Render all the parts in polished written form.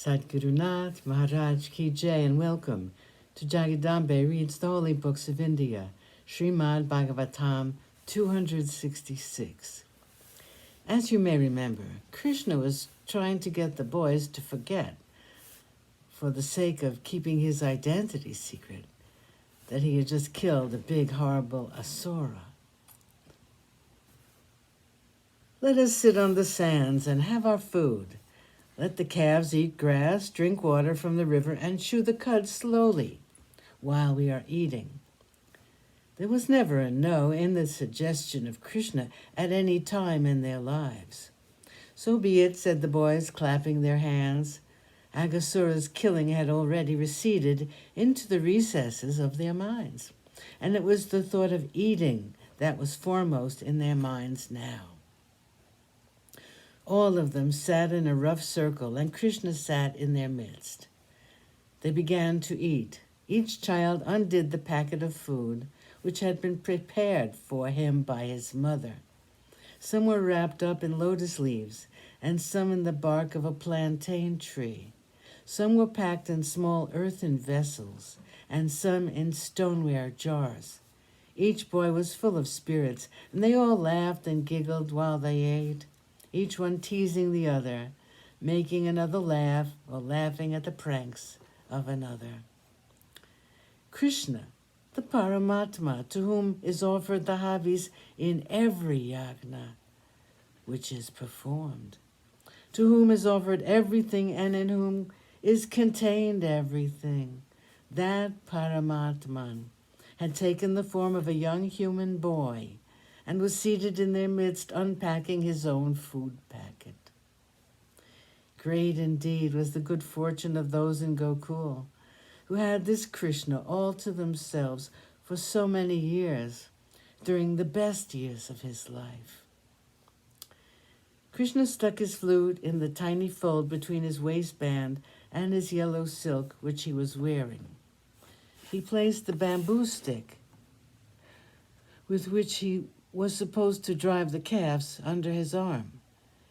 Sadhguru Nath Maharaj Ki Jai, and welcome to Jagadambe Reads the Holy Books of India, ShrimadBhagavatam266. As you may remember, Krishna was trying to get the boys to forget, for the sake of keeping his identity secret, that he had just killed a big, horrible asura. Let us sit on the sands and have our food. Let the calves eat grass, drink water from the river, and chew the cud slowly while we are eating. There was never a no in the suggestion of Krishna at any time in their lives. So be it, said the boys, clapping their hands. Aghasura's killing had already receded into the recesses of their minds, and it was the thought of eating that was foremost in their minds now. All of them sat in a rough circle, and Krishna sat in their midst. They began to eat. Each child undid the packet of food, which had been prepared for him by his mother. Some were wrapped up in lotus leaves, and some in the bark of a plantain tree. Some were packed in small earthen vessels, and some in stoneware jars. Each boy was full of spirits, and they all laughed and giggled while they ate, each one teasing the other, making another laugh or laughing at the pranks of another. Krishna, the Paramatma, to whom is offered the havis in every yagna which is performed, to whom is offered everything and in whom is contained everything, that Paramatman had taken the form of a young human boy and was seated in their midst unpacking his own food packet. Great indeed was the good fortune of those in Gokul who had this Krishna all to themselves for so many years, during the best years of his life. Krishna stuck his flute in the tiny fold between his waistband and his yellow silk, which he was wearing. He placed the bamboo stick with which he was supposed to drive the calves under his arm.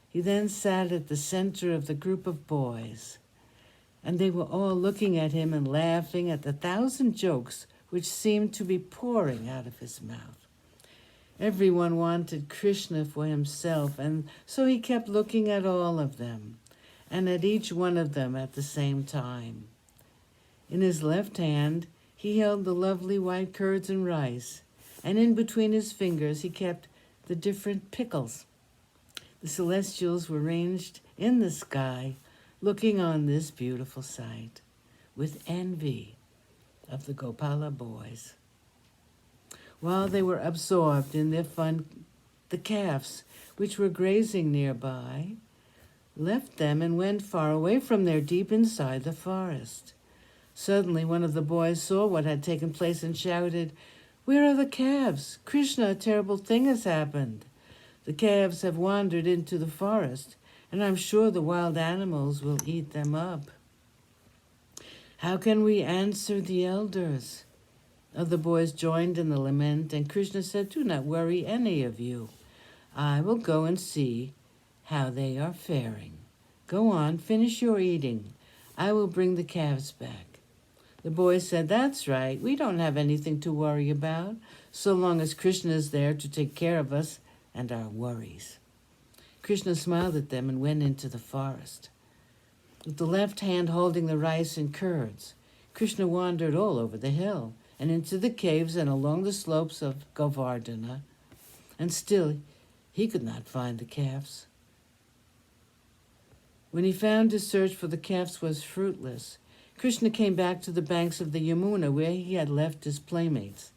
He then sat at the center of the group of boys, and they were all looking at him and laughing at the 1,000 jokes which seemed to be pouring out of his mouth. Everyone wanted Krishna for himself, and so he kept looking at all of them, and at each one of them at the same time. In his left hand, he held the lovely white curds and rice, and in between his fingers he kept the different pickles. The celestials were ranged in the sky, looking on this beautiful sight with envy of the Gopala boys. While they were absorbed in their fun, the calves, which were grazing nearby, left them and went far away from there, deep inside the forest. Suddenly one of the boys saw what had taken place and shouted, "Where are the calves? Krishna, a terrible thing has happened. The calves have wandered into the forest, and I'm sure the wild animals will eat them up. How can we answer the elders?" Other boys joined in the lament, and Krishna said, "Do not worry, any of you. I will go and see how they are faring. Go on, finish your eating. I will bring the calves back." The boys said, "That's right. We don't have anything to worry about, so long as Krishna is there to take care of us and our worries." Krishna smiled at them and went into the forest. With the left hand holding the rice and curds, Krishna wandered all over the hill and into the caves and along the slopes of Govardhana, and still he could not find the calves. When he found his search for the calves was fruitless, Krishna came back to the banks of the Yamuna where he had left his playmates.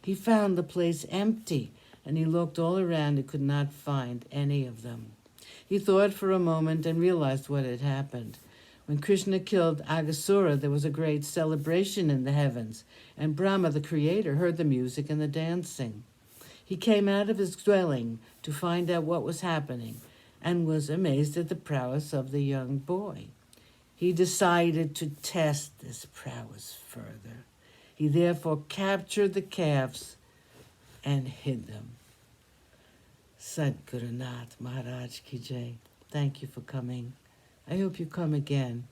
He found the place empty, and he looked all around and could not find any of them. He thought for a moment and realized what had happened. When Krishna killed Aghasura, there was a great celebration in the heavens, and Brahma, the creator, heard the music and the dancing. He came out of his dwelling to find out what was happening, and was amazed at the prowess of the young boy. He decided to test this prowess further. He therefore captured the calves and hid them. Sadhguru Nath Maharaj Ki Jai. Thank you for coming. I hope you come again.